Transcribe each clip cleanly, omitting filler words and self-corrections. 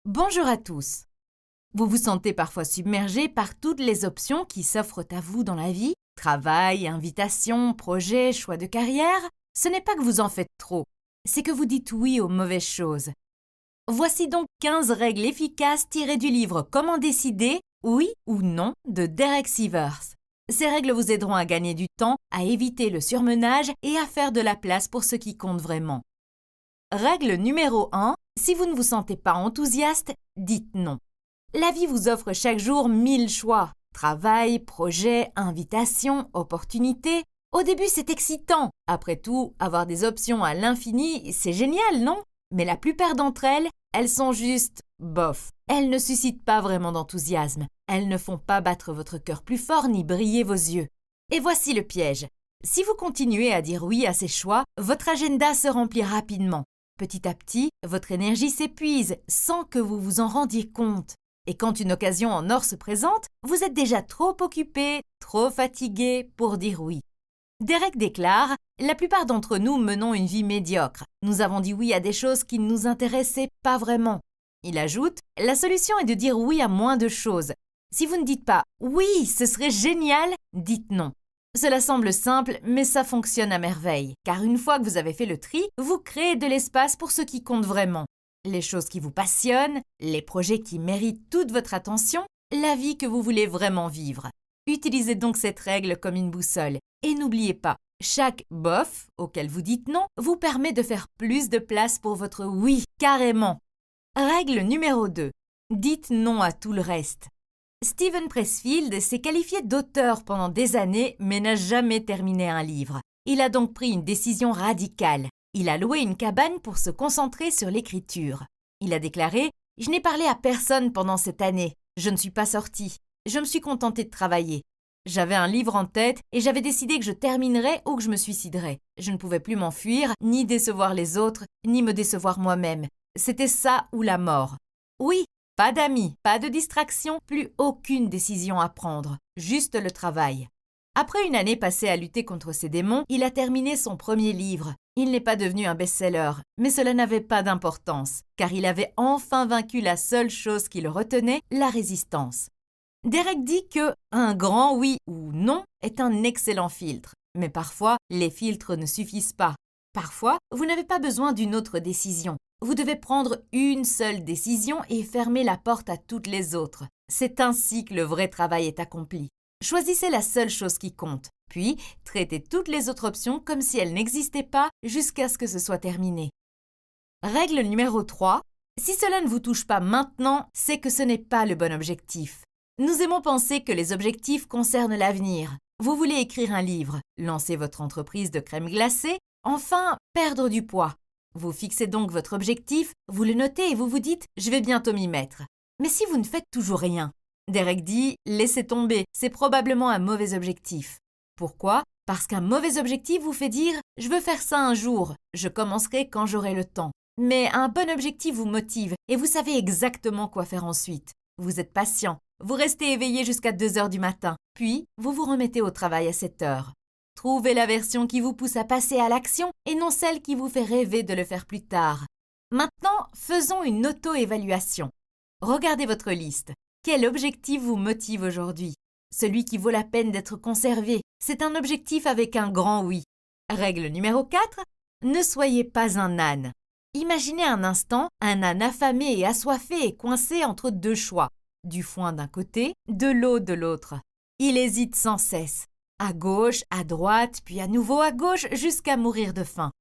Bonjour à tous. Vous vous sentez parfois submergé par toutes les options qui s'offrent à vous dans la vie? Travail, invitation, projet, choix de carrière? Ce n'est pas que vous en faites trop, c'est que vous dites oui aux mauvaises choses. Voici donc 15 règles efficaces tirées du livre Comment décider, oui ou non de Derek Sivers. Ces règles vous aideront à gagner du temps, à éviter le surmenage et à faire de la place pour ce qui compte vraiment. Règle numéro 1. Si vous ne vous sentez pas enthousiaste, dites non. La vie vous offre chaque jour 1000 choix. Travail, projet, invitation, opportunités. Au début, c'est excitant. Après tout, avoir des options à l'infini, c'est génial, non? Mais la plupart d'entre elles, elles sont juste bof. Elles ne suscitent pas vraiment d'enthousiasme. Elles ne font pas battre votre cœur plus fort ni briller vos yeux. Et voici le piège. Si vous continuez à dire oui à ces choix, votre agenda se remplit rapidement. Petit à petit, votre énergie s'épuise sans que vous vous en rendiez compte. Et quand une occasion en or se présente, vous êtes déjà trop occupé, trop fatigué pour dire oui. Derek déclare « La plupart d'entre nous menons une vie médiocre. Nous avons dit oui à des choses qui ne nous intéressaient pas vraiment. » Il ajoute « La solution est de dire oui à moins de choses. Si vous ne dites pas « oui, ce serait génial », dites non. Cela semble simple, mais ça fonctionne à merveille, car une fois que vous avez fait le tri, vous créez de l'espace pour ce qui compte vraiment. Les choses qui vous passionnent, les projets qui méritent toute votre attention, la vie que vous voulez vraiment vivre. Utilisez donc cette règle comme une boussole. Et n'oubliez pas, chaque bof auquel vous dites non vous permet de faire plus de place pour votre oui, carrément. Règle numéro 2. Dites non à tout le reste. Steven Pressfield s'est qualifié d'auteur pendant des années, mais n'a jamais terminé un livre. Il a donc pris une décision radicale. Il a loué une cabane pour se concentrer sur l'écriture. Il a déclaré « Je n'ai parlé à personne pendant cette année. Je ne suis pas sorti. Je me suis contenté de travailler. J'avais un livre en tête et j'avais décidé que je terminerais ou que je me suiciderais. Je ne pouvais plus m'enfuir, ni décevoir les autres, ni me décevoir moi-même. C'était ça ou la mort. Oui, pas d'amis, pas de distraction, plus aucune décision à prendre, juste le travail. » Après une année passée à lutter contre ses démons, il a terminé son premier livre. Il n'est pas devenu un best-seller, mais cela n'avait pas d'importance, car il avait enfin vaincu la seule chose qui le retenait, la résistance. Derek dit que un grand oui ou non est un excellent filtre, mais parfois, les filtres ne suffisent pas. Parfois, vous n'avez pas besoin d'une autre décision. Vous devez prendre une seule décision et fermer la porte à toutes les autres. C'est ainsi que le vrai travail est accompli. Choisissez la seule chose qui compte, puis traitez toutes les autres options comme si elles n'existaient pas jusqu'à ce que ce soit terminé. Règle numéro 3. Si cela ne vous touche pas maintenant, c'est que ce n'est pas le bon objectif. Nous aimons penser que les objectifs concernent l'avenir. Vous voulez écrire un livre, lancer votre entreprise de crème glacée, enfin perdre du poids. Vous fixez donc votre objectif, vous le notez et vous vous dites « je vais bientôt m'y mettre ». Mais si vous ne faites toujours rien, Derek dit « laissez tomber, c'est probablement un mauvais objectif ». Pourquoi? Parce qu'un mauvais objectif vous fait dire « je veux faire ça un jour, je commencerai quand j'aurai le temps ». Mais un bon objectif vous motive et vous savez exactement quoi faire ensuite. Vous êtes patient, vous restez éveillé jusqu'à 2 heures du matin, puis vous vous remettez au travail à 7 heures. Trouvez la version qui vous pousse à passer à l'action et non celle qui vous fait rêver de le faire plus tard. Maintenant, faisons une auto-évaluation. Regardez votre liste. Quel objectif vous motive aujourd'hui? Celui qui vaut la peine d'être conservé. C'est un objectif avec un grand oui. Règle numéro 4. Ne soyez pas un âne. Imaginez un instant un âne affamé et assoiffé et coincé entre deux choix. Du foin d'un côté, de l'eau de l'autre. Il hésite sans cesse. À gauche, à droite, puis à nouveau à gauche, jusqu'à mourir de faim.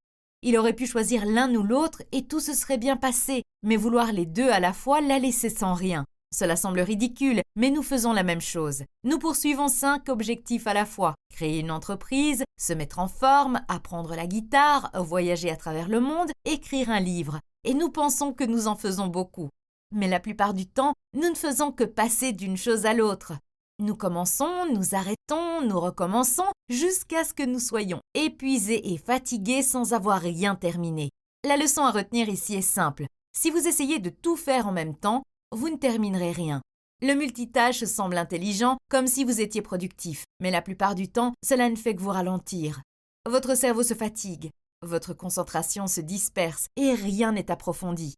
Il aurait pu choisir l'un ou l'autre et tout se serait bien passé, mais vouloir les deux à la fois l'a laissé sans rien. Cela semble ridicule, mais nous faisons la même chose. Nous poursuivons 5 objectifs à la fois. Créer une entreprise, se mettre en forme, apprendre la guitare, voyager à travers le monde, écrire un livre. Et nous pensons que nous en faisons beaucoup. Mais la plupart du temps, nous ne faisons que passer d'une chose à l'autre. Nous commençons, nous arrêtons, nous recommençons, jusqu'à ce que nous soyons épuisés et fatigués sans avoir rien terminé. La leçon à retenir ici est simple. Si vous essayez de tout faire en même temps, vous ne terminerez rien. Le multitâche semble intelligent, comme si vous étiez productif, mais la plupart du temps, cela ne fait que vous ralentir. Votre cerveau se fatigue, votre concentration se disperse et rien n'est approfondi.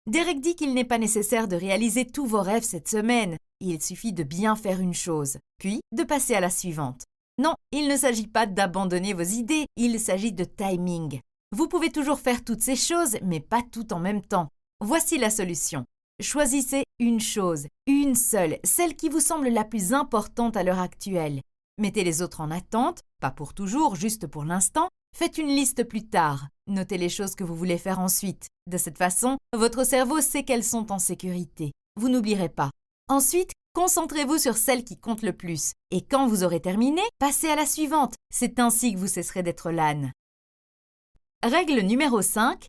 Derek dit qu'il n'est pas nécessaire de réaliser tous vos rêves cette semaine. Il suffit de bien faire une chose, puis de passer à la suivante. Non, il ne s'agit pas d'abandonner vos idées, il s'agit de timing. Vous pouvez toujours faire toutes ces choses, mais pas tout en même temps. Voici la solution. Choisissez une chose, une seule, celle qui vous semble la plus importante à l'heure actuelle. Mettez les autres en attente, pas pour toujours, juste pour l'instant. Faites une liste plus tard. Notez les choses que vous voulez faire ensuite. De cette façon, votre cerveau sait qu'elles sont en sécurité. Vous n'oublierez pas. Ensuite, concentrez-vous sur celle qui compte le plus. Et quand vous aurez terminé, passez à la suivante. C'est ainsi que vous cesserez d'être l'âne. Règle numéro 5.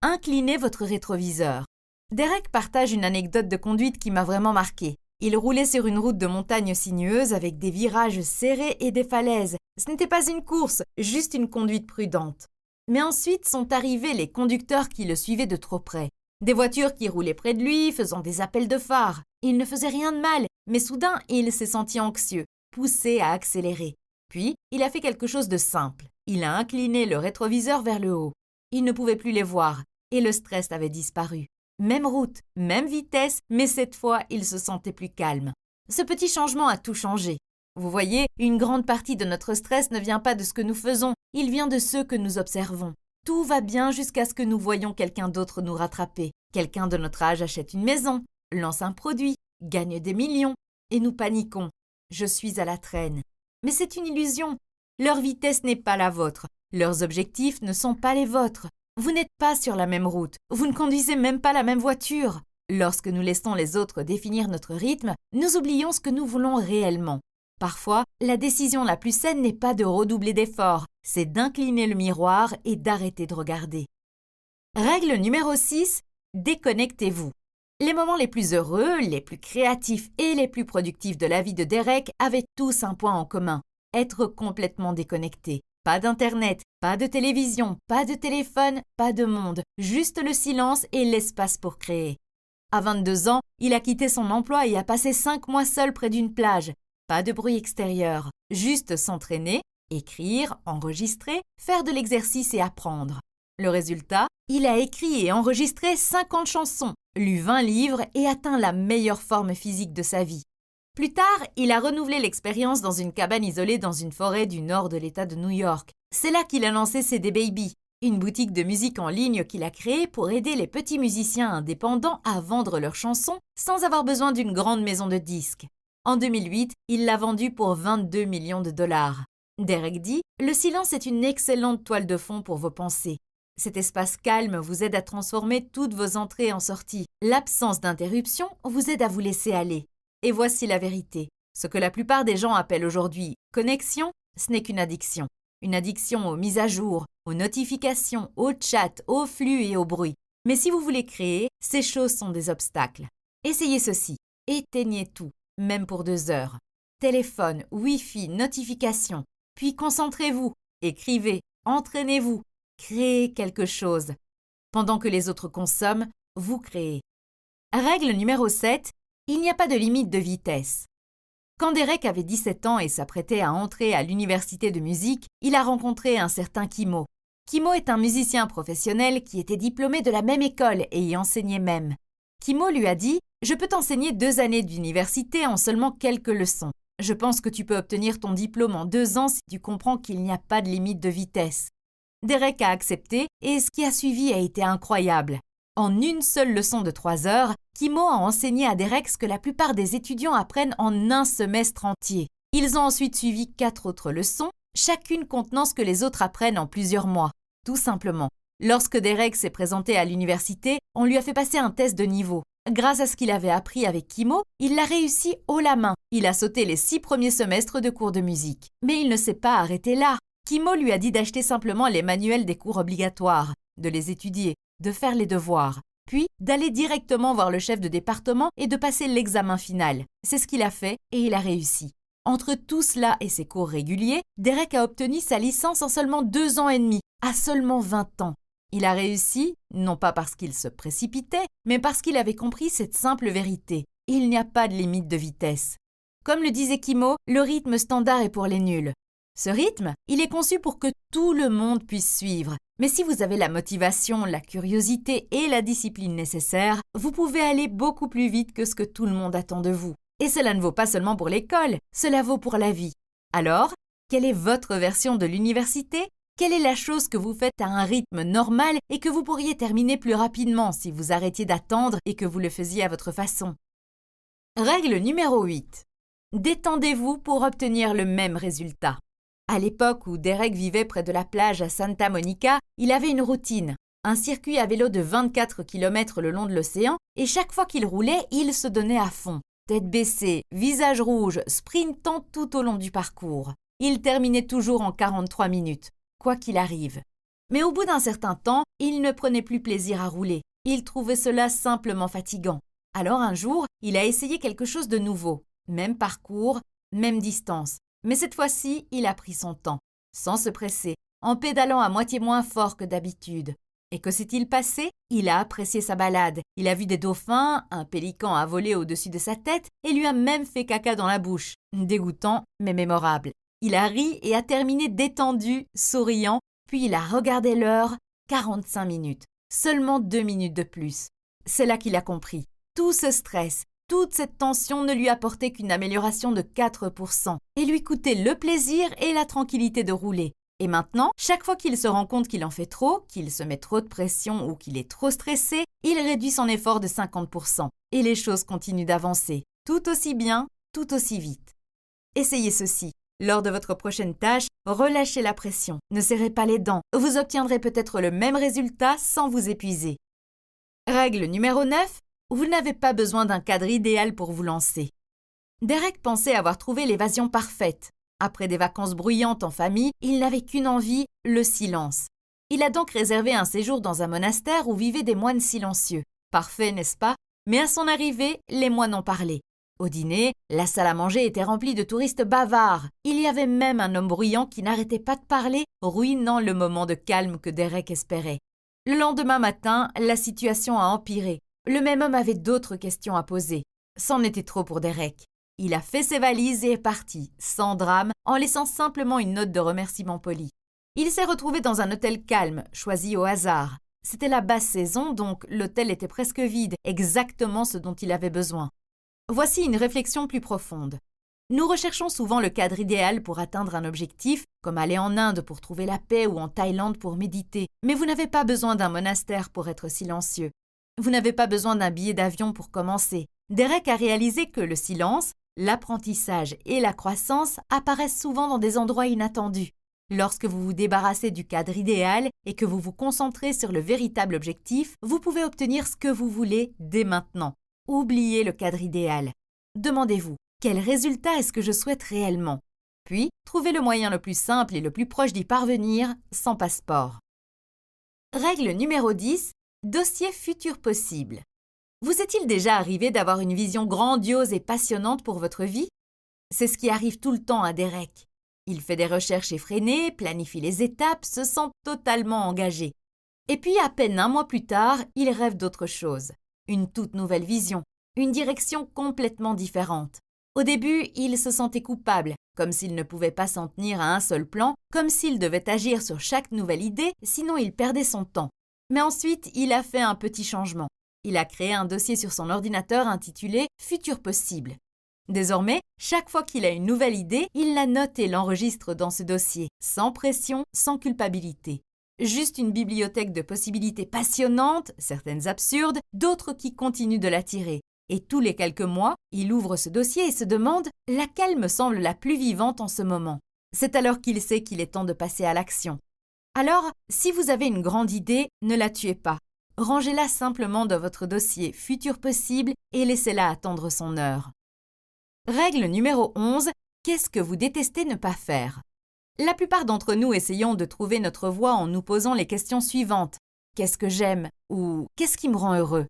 Inclinez votre rétroviseur. Derek partage une anecdote de conduite qui m'a vraiment marqué. Il roulait sur une route de montagne sinueuse avec des virages serrés et des falaises. Ce n'était pas une course, juste une conduite prudente. Mais ensuite sont arrivés les conducteurs qui le suivaient de trop près. Des voitures qui roulaient près de lui, faisant des appels de phare. Il ne faisait rien de mal, mais soudain, il s'est senti anxieux, poussé à accélérer. Puis, il a fait quelque chose de simple. Il a incliné le rétroviseur vers le haut. Il ne pouvait plus les voir, et le stress avait disparu. Même route, même vitesse, mais cette fois, il se sentait plus calme. Ce petit changement a tout changé. Vous voyez, une grande partie de notre stress ne vient pas de ce que nous faisons, il vient de ceux que nous observons. Tout va bien jusqu'à ce que nous voyions quelqu'un d'autre nous rattraper. Quelqu'un de notre âge achète une maison, lance un produit, gagne des millions, et nous paniquons. Je suis à la traîne. Mais c'est une illusion. Leur vitesse n'est pas la vôtre. Leurs objectifs ne sont pas les vôtres. Vous n'êtes pas sur la même route. Vous ne conduisez même pas la même voiture. Lorsque nous laissons les autres définir notre rythme, nous oublions ce que nous voulons réellement. Parfois, la décision la plus saine n'est pas de redoubler d'efforts, c'est d'incliner le miroir et d'arrêter de regarder. Règle numéro 6. Déconnectez-vous. Les moments les plus heureux, les plus créatifs et les plus productifs de la vie de Derek avaient tous un point en commun, être complètement déconnectés. Pas d'internet, pas de télévision, pas de téléphone, pas de monde, juste le silence et l'espace pour créer. À 22 ans, il a quitté son emploi et a passé 5 mois seul près d'une plage. Pas de bruit extérieur, juste s'entraîner, écrire, enregistrer, faire de l'exercice et apprendre. Le résultat, il a écrit et enregistré 50 chansons, lu 20 livres et atteint la meilleure forme physique de sa vie. Plus tard, il a renouvelé l'expérience dans une cabane isolée dans une forêt du nord de l'État de New York. C'est là qu'il a lancé CD Baby, une boutique de musique en ligne qu'il a créée pour aider les petits musiciens indépendants à vendre leurs chansons sans avoir besoin d'une grande maison de disques. En 2008, il l'a vendue pour 22 millions de dollars. Derek dit « Le silence est une excellente toile de fond pour vos pensées. Cet espace calme vous aide à transformer toutes vos entrées en sorties. L'absence d'interruption vous aide à vous laisser aller. Et voici la vérité. Ce que la plupart des gens appellent aujourd'hui connexion, ce n'est qu'une addiction. Une addiction aux mises à jour, aux notifications, aux chats, aux flux et au bruit. Mais si vous voulez créer, ces choses sont des obstacles. Essayez ceci. Éteignez tout, même pour 2 heures. Téléphone, Wi-Fi, notifications. Puis concentrez-vous, écrivez, entraînez-vous, créez quelque chose. Pendant que les autres consomment, vous créez. Règle numéro 7. Il n'y a pas de limite de vitesse. Quand Derek avait 17 ans et s'apprêtait à entrer à l'université de musique, il a rencontré un certain Kimo. Kimo est un musicien professionnel qui était diplômé de la même école et y enseignait même. Kimo lui a dit « Je peux t'enseigner 2 années d'université en seulement quelques leçons. Je pense que tu peux obtenir ton diplôme en 2 ans si tu comprends qu'il n'y a pas de limite de vitesse. » Derek a accepté et ce qui a suivi a été incroyable. En une seule leçon de 3 heures, Kimo a enseigné à Derek ce que la plupart des étudiants apprennent en un semestre entier. Ils ont ensuite suivi 4 autres leçons, chacune contenant ce que les autres apprennent en plusieurs mois. Tout simplement. Lorsque Derek s'est présenté à l'université, on lui a fait passer un test de niveau. Grâce à ce qu'il avait appris avec Kimo, il l'a réussi haut la main. Il a sauté les 6 premiers semestres de cours de musique. Mais il ne s'est pas arrêté là. Kimo lui a dit d'acheter simplement les manuels des cours obligatoires, de les étudier, de faire les devoirs, puis d'aller directement voir le chef de département et de passer l'examen final. C'est ce qu'il a fait et il a réussi. Entre tout cela et ses cours réguliers, Derek a obtenu sa licence en seulement 2 ans et demi, à seulement 20 ans. Il a réussi, non pas parce qu'il se précipitait, mais parce qu'il avait compris cette simple vérité. Il n'y a pas de limite de vitesse. Comme le disait Kimo, le rythme standard est pour les nuls. Ce rythme, il est conçu pour que tout le monde puisse suivre. Mais si vous avez la motivation, la curiosité et la discipline nécessaires, vous pouvez aller beaucoup plus vite que ce que tout le monde attend de vous. Et cela ne vaut pas seulement pour l'école, cela vaut pour la vie. Alors, quelle est votre version de l'université? Quelle est la chose que vous faites à un rythme normal et que vous pourriez terminer plus rapidement si vous arrêtiez d'attendre et que vous le faisiez à votre façon? Règle numéro 8. Détendez-vous pour obtenir le même résultat. À l'époque où Derek vivait près de la plage à Santa Monica, il avait une routine, un circuit à vélo de 24 km le long de l'océan, et chaque fois qu'il roulait, il se donnait à fond. Tête baissée, visage rouge, sprintant tout au long du parcours. Il terminait toujours en 43 minutes, quoi qu'il arrive. Mais au bout d'un certain temps, il ne prenait plus plaisir à rouler. Il trouvait cela simplement fatigant. Alors un jour, il a essayé quelque chose de nouveau. Même parcours, même distance. Mais cette fois-ci, il a pris son temps, sans se presser, en pédalant à moitié moins fort que d'habitude. Et que s'est-il passé? Il a apprécié sa balade. Il a vu des dauphins, un pélican a volé au-dessus de sa tête et lui a même fait caca dans la bouche. Dégoûtant, mais mémorable. Il a ri et a terminé détendu, souriant, puis il a regardé l'heure, 45 minutes. Seulement 2 minutes de plus. C'est là qu'il a compris. Tout ce stress, toute cette tension ne lui apportait qu'une amélioration de 4% et lui coûtait le plaisir et la tranquillité de rouler. Et maintenant, chaque fois qu'il se rend compte qu'il en fait trop, qu'il se met trop de pression ou qu'il est trop stressé, il réduit son effort de 50%. Et les choses continuent d'avancer, tout aussi bien, tout aussi vite. Essayez ceci. Lors de votre prochaine tâche, relâchez la pression. Ne serrez pas les dents. Vous obtiendrez peut-être le même résultat sans vous épuiser. Règle numéro 9. Vous n'avez pas besoin d'un cadre idéal pour vous lancer. Derek pensait avoir trouvé l'évasion parfaite. Après des vacances bruyantes en famille, il n'avait qu'une envie, le silence. Il a donc réservé un séjour dans un monastère où vivaient des moines silencieux. Parfait, n'est-ce pas? Mais à son arrivée, les moines ont parlé. Au dîner, la salle à manger était remplie de touristes bavards. Il y avait même un homme bruyant qui n'arrêtait pas de parler, ruinant le moment de calme que Derek espérait. Le lendemain matin, la situation a empiré. Le même homme avait d'autres questions à poser. C'en était trop pour Derek. Il a fait ses valises et est parti, sans drame, en laissant simplement une note de remerciement poli. Il s'est retrouvé dans un hôtel calme, choisi au hasard. C'était la basse saison, donc l'hôtel était presque vide, exactement ce dont il avait besoin. Voici une réflexion plus profonde. Nous recherchons souvent le cadre idéal pour atteindre un objectif, comme aller en Inde pour trouver la paix ou en Thaïlande pour méditer. Mais vous n'avez pas besoin d'un monastère pour être silencieux. Vous n'avez pas besoin d'un billet d'avion pour commencer. Derek a réalisé que le silence, l'apprentissage et la croissance apparaissent souvent dans des endroits inattendus. Lorsque vous vous débarrassez du cadre idéal et que vous vous concentrez sur le véritable objectif, vous pouvez obtenir ce que vous voulez dès maintenant. Oubliez le cadre idéal. Demandez-vous, quel résultat est-ce que je souhaite réellement? Puis, trouvez le moyen le plus simple et le plus proche d'y parvenir, sans passeport. Règle numéro 10. Dossier futur possible. Vous est-il déjà arrivé d'avoir une vision grandiose et passionnante pour votre vie? C'est ce qui arrive tout le temps à Derek. Il fait des recherches effrénées, planifie les étapes, se sent totalement engagé. Et puis, à peine un mois plus tard, il rêve d'autre chose. Une toute nouvelle vision, une direction complètement différente. Au début, il se sentait coupable, comme s'il ne pouvait pas s'en tenir à un seul plan, comme s'il devait agir sur chaque nouvelle idée, sinon il perdait son temps. Mais ensuite, il a fait un petit changement. Il a créé un dossier sur son ordinateur intitulé « Futur possible ». Désormais, chaque fois qu'il a une nouvelle idée, il la note et l'enregistre dans ce dossier, sans pression, sans culpabilité. Juste une bibliothèque de possibilités passionnantes, certaines absurdes, d'autres qui continuent de l'attirer. Et tous les quelques mois, il ouvre ce dossier et se demande laquelle me semble la plus vivante en ce moment. C'est alors qu'il sait qu'il est temps de passer à l'action. Alors, si vous avez une grande idée, ne la tuez pas. Rangez-la simplement dans votre dossier Futur possible et laissez-la attendre son heure. Règle numéro 11. Qu'est-ce que vous détestez ne pas faire? La plupart d'entre nous essayons de trouver notre voie en nous posant les questions suivantes. Qu'est-ce que j'aime? Ou qu'est-ce qui me rend heureux?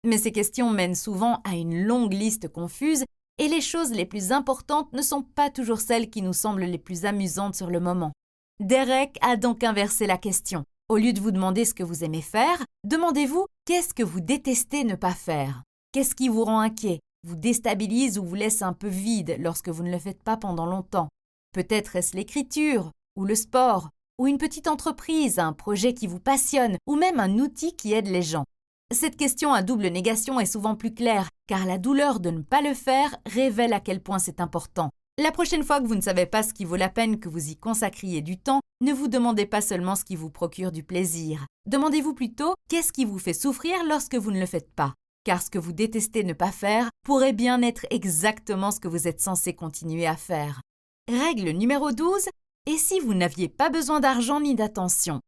Mais ces questions mènent souvent à une longue liste confuse et les choses les plus importantes ne sont pas toujours celles qui nous semblent les plus amusantes sur le moment. Derek a donc inversé la question. Au lieu de vous demander ce que vous aimez faire, demandez-vous qu'est-ce que vous détestez ne pas faire? Qu'est-ce qui vous rend inquiet, vous déstabilise ou vous laisse un peu vide lorsque vous ne le faites pas pendant longtemps? Peut-être est-ce l'écriture, ou le sport, ou une petite entreprise, un projet qui vous passionne, ou même un outil qui aide les gens. Cette question à double négation est souvent plus claire, car la douleur de ne pas le faire révèle à quel point c'est important. La prochaine fois que vous ne savez pas ce qui vaut la peine que vous y consacriez du temps, ne vous demandez pas seulement ce qui vous procure du plaisir. Demandez-vous plutôt qu'est-ce qui vous fait souffrir lorsque vous ne le faites pas. Car ce que vous détestez ne pas faire pourrait bien être exactement ce que vous êtes censé continuer à faire. Règle numéro 12. Et si vous n'aviez pas besoin d'argent ni d'attention?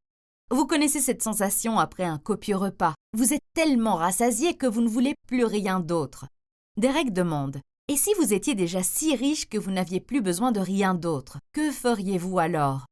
Vous connaissez cette sensation après un copieux repas. Vous êtes tellement rassasié que vous ne voulez plus rien d'autre. Derek demande « Et si vous étiez déjà si riche que vous n'aviez plus besoin de rien d'autre, que feriez-vous alors ?»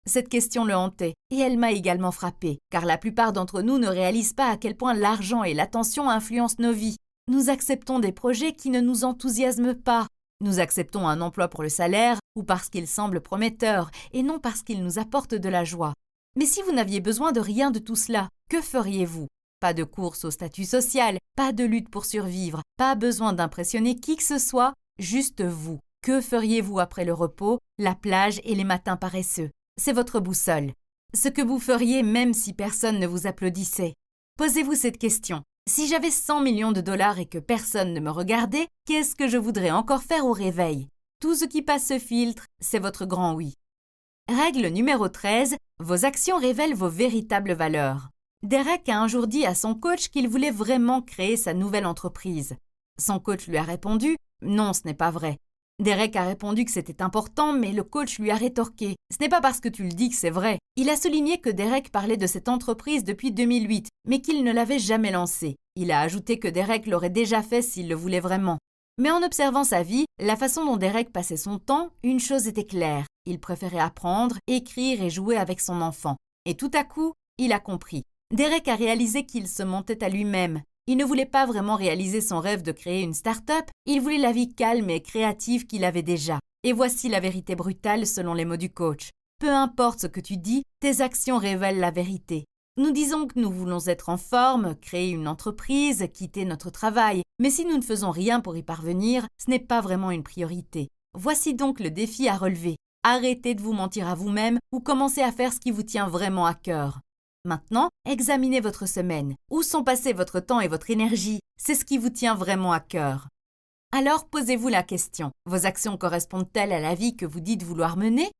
Cette question le hantait et elle m'a également frappée, car la plupart d'entre nous ne réalisent pas à quel point l'argent et l'attention influencent nos vies. Nous acceptons des projets qui ne nous enthousiasment pas. Nous acceptons un emploi pour le salaire ou parce qu'il semble prometteur et non parce qu'il nous apporte de la joie. Mais si vous n'aviez besoin de rien de tout cela, que feriez-vous? Pas de course au statut social, pas de lutte pour survivre, pas besoin d'impressionner qui que ce soit, juste vous. Que feriez-vous après le repos, la plage et les matins paresseux? C'est votre boussole. Ce que vous feriez même si personne ne vous applaudissait. Posez-vous cette question. Si j'avais 100 millions de dollars et que personne ne me regardait, qu'est-ce que je voudrais encore faire au réveil? Tout ce qui passe ce filtre, c'est votre grand oui. Règle numéro 13. Vos actions révèlent vos véritables valeurs. Derek a un jour dit à son coach qu'il voulait vraiment créer sa nouvelle entreprise. Son coach lui a répondu « Non, ce n'est pas vrai ». Derek a répondu que c'était important, mais le coach lui a rétorqué « Ce n'est pas parce que tu le dis que c'est vrai ». Il a souligné que Derek parlait de cette entreprise depuis 2008, mais qu'il ne l'avait jamais lancée. Il a ajouté que Derek l'aurait déjà fait s'il le voulait vraiment. Mais en observant sa vie, la façon dont Derek passait son temps, une chose était claire. Il préférait apprendre, écrire et jouer avec son enfant. Et tout à coup, il a compris. Derek a réalisé qu'il se mentait à lui-même. Il ne voulait pas vraiment réaliser son rêve de créer une start-up, il voulait la vie calme et créative qu'il avait déjà. Et voici la vérité brutale selon les mots du coach. Peu importe ce que tu dis, tes actions révèlent la vérité. Nous disons que nous voulons être en forme, créer une entreprise, quitter notre travail, mais si nous ne faisons rien pour y parvenir, ce n'est pas vraiment une priorité. Voici donc le défi à relever. Arrêtez de vous mentir à vous-même ou commencez à faire ce qui vous tient vraiment à cœur. Maintenant, examinez votre semaine. Où sont passés votre temps et votre énergie? C'est ce qui vous tient vraiment à cœur. Alors posez-vous la question. Vos actions correspondent-elles à la vie que vous dites vouloir mener?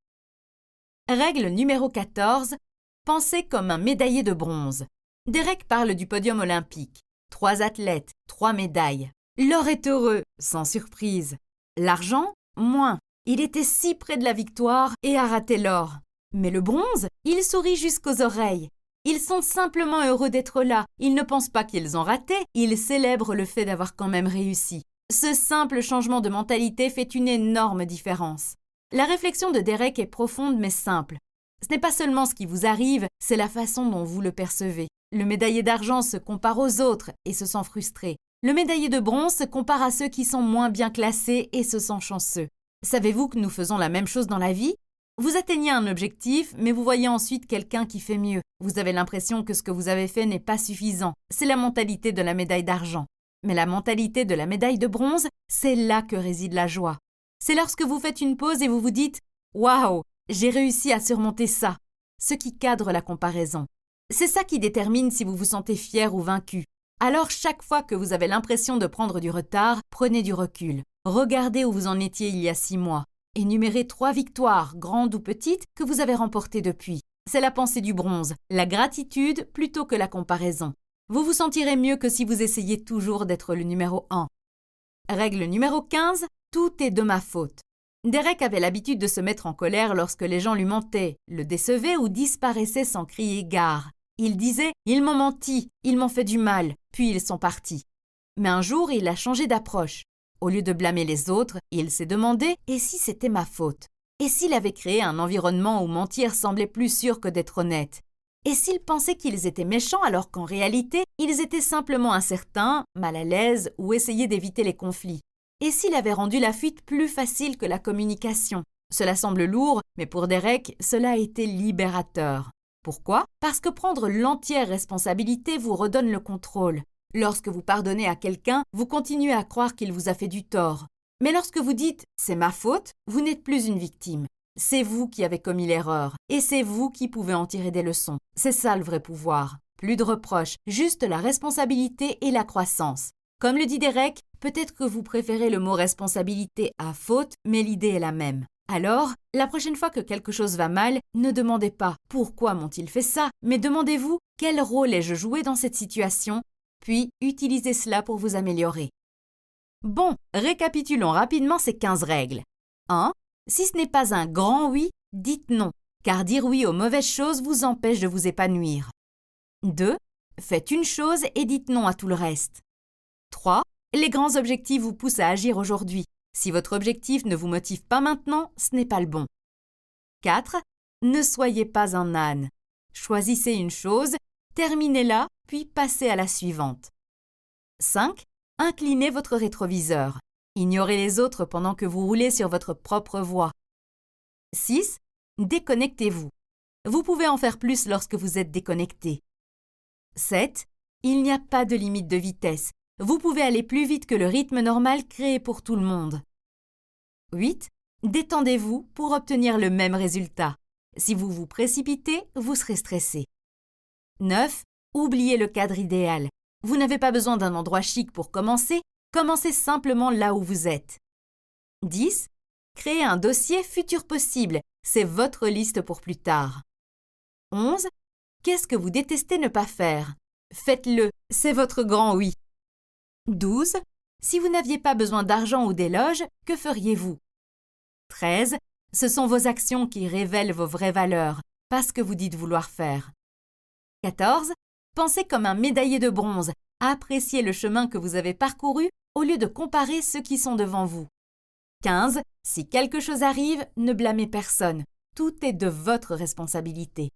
Règle numéro 14. Pensez comme un médaillé de bronze. Derek parle du podium olympique. 3 athlètes, 3 médailles. L'or est heureux, sans surprise. L'argent, moins. Il était si près de la victoire et a raté l'or. Mais le bronze, il sourit jusqu'aux oreilles. Ils sont simplement heureux d'être là. Ils ne pensent pas qu'ils ont raté, ils célèbrent le fait d'avoir quand même réussi. Ce simple changement de mentalité fait une énorme différence. La réflexion de Derek est profonde mais simple. Ce n'est pas seulement ce qui vous arrive, c'est la façon dont vous le percevez. Le médaillé d'argent se compare aux autres et se sent frustré. Le médaillé de bronze se compare à ceux qui sont moins bien classés et se sent chanceux. Savez-vous que nous faisons la même chose dans la vie? Vous atteignez un objectif, mais vous voyez ensuite quelqu'un qui fait mieux. Vous avez l'impression que ce que vous avez fait n'est pas suffisant. C'est la mentalité de la médaille d'argent. Mais la mentalité de la médaille de bronze, c'est là que réside la joie. C'est lorsque vous faites une pause et vous vous dites « Waouh, j'ai réussi à surmonter ça », ce qui cadre la comparaison. C'est ça qui détermine si vous vous sentez fier ou vaincu. Alors chaque fois que vous avez l'impression de prendre du retard, prenez du recul. Regardez où vous en étiez il y a 6 mois. Énumérez 3 victoires, grandes ou petites, que vous avez remportées depuis. C'est la pensée du bronze, la gratitude plutôt que la comparaison. Vous vous sentirez mieux que si vous essayez toujours d'être le numéro 1. Règle numéro 15, tout est de ma faute. Derek avait l'habitude de se mettre en colère lorsque les gens lui mentaient, le décevaient ou disparaissaient sans crier gare. Il disait « Ils m'ont menti, ils m'ont fait du mal », puis ils sont partis. Mais un jour, il a changé d'approche. Au lieu de blâmer les autres, il s'est demandé « Et si c'était ma faute ?» Et s'il avait créé un environnement où mentir semblait plus sûr que d'être honnête? Et s'il pensait qu'ils étaient méchants alors qu'en réalité, ils étaient simplement incertains, mal à l'aise ou essayaient d'éviter les conflits? Et s'il avait rendu la fuite plus facile que la communication? Cela semble lourd, mais pour Derek, cela a été libérateur. Pourquoi? Parce que prendre l'entière responsabilité vous redonne le contrôle. Lorsque vous pardonnez à quelqu'un, vous continuez à croire qu'il vous a fait du tort. Mais lorsque vous dites « c'est ma faute », vous n'êtes plus une victime. C'est vous qui avez commis l'erreur et c'est vous qui pouvez en tirer des leçons. C'est ça le vrai pouvoir. Plus de reproches, juste la responsabilité et la croissance. Comme le dit Derek, peut-être que vous préférez le mot responsabilité à faute, mais l'idée est la même. Alors, la prochaine fois que quelque chose va mal, ne demandez pas « Pourquoi m'ont-ils fait ça ?», mais demandez-vous « Quel rôle ai-je joué dans cette situation ?» Puis, utilisez cela pour vous améliorer. Bon, récapitulons rapidement ces 15 règles. 1. Si ce n'est pas un grand oui, dites non, car dire oui aux mauvaises choses vous empêche de vous épanouir. 2. Faites une chose et dites non à tout le reste. 3. Les grands objectifs vous poussent à agir aujourd'hui. Si votre objectif ne vous motive pas maintenant, ce n'est pas le bon. 4. Ne soyez pas un âne. Choisissez une chose, terminez-la, puis passez à la suivante. 5. Inclinez votre rétroviseur. Ignorez les autres pendant que vous roulez sur votre propre voie. 6. Déconnectez-vous. Vous pouvez en faire plus lorsque vous êtes déconnecté. 7. Il n'y a pas de limite de vitesse. Vous pouvez aller plus vite que le rythme normal créé pour tout le monde. 8. Détendez-vous pour obtenir le même résultat. Si vous vous précipitez, vous serez stressé. 9. Oubliez le cadre idéal. Vous n'avez pas besoin d'un endroit chic pour commencer, commencez simplement là où vous êtes. 10. Créez un dossier futur possible, c'est votre liste pour plus tard. 11. Qu'est-ce que vous détestez ne pas faire? Faites-le, c'est votre grand oui. 12. Si vous n'aviez pas besoin d'argent ou d'éloges, que feriez-vous? 13. Ce sont vos actions qui révèlent vos vraies valeurs, pas ce que vous dites vouloir faire. 14. Pensez comme un médaillé de bronze, appréciez le chemin que vous avez parcouru au lieu de comparer ceux qui sont devant vous. 15. Si quelque chose arrive, ne blâmez personne, tout est de votre responsabilité.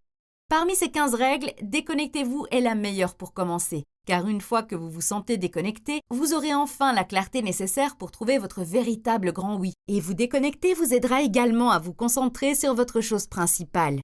Parmi ces 15 règles, déconnectez-vous est la meilleure pour commencer, car une fois que vous vous sentez déconnecté, vous aurez enfin la clarté nécessaire pour trouver votre véritable grand oui. Et vous déconnecter vous aidera également à vous concentrer sur votre chose principale.